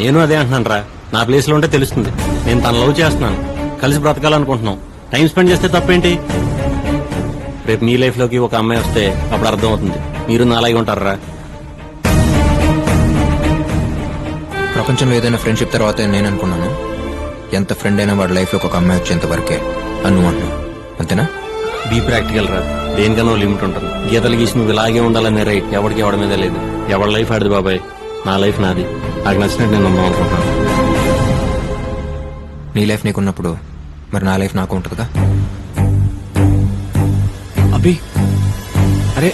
నేను అదే అంటున్నాను రా. నా ప్లేస్ లో ఉంటే తెలుస్తుంది. నేను తన లవ్ చేస్తున్నాను, కలిసి బ్రతకాలనుకుంటున్నాం. టైం స్పెండ్ చేస్తే తప్పేంటి? రేపు మీ లైఫ్ లోకి ఒక అమ్మాయి వస్తే అప్పుడు అర్థం అవుతుంది. మీరు నాలాగే ఉంటారా? ప్రపంచంలో ఏదైనా ఫ్రెండ్షిప్ తర్వాత నేను అనుకున్నాను, ఎంత ఫ్రెండ్ అయినా వాడి లైఫ్ లో ఒక అమ్మాయి వచ్చేంత వరకే అను అంటున్నాను. అంతేనా? బీ ప్రాక్టికల్ రా. దేనికన్నా లిమిట్ ఉంటుంది. గీతలు గీసి నువ్వు ఇలాగే ఉండాలనే రైట్ ఎవరికి ఎవరి మీద లేదు. ఎవరి లైఫ్ ఆడిది బాబాయ్. నా లైఫ్ నాది. నాకు నచ్చినట్టు నేను ఉందాం అనుకుంటున్నాను. నీ లైఫ్ నీకున్నప్పుడు మరి నా లైఫ్ నాకు ఉంటుందిగా. అభి, అరే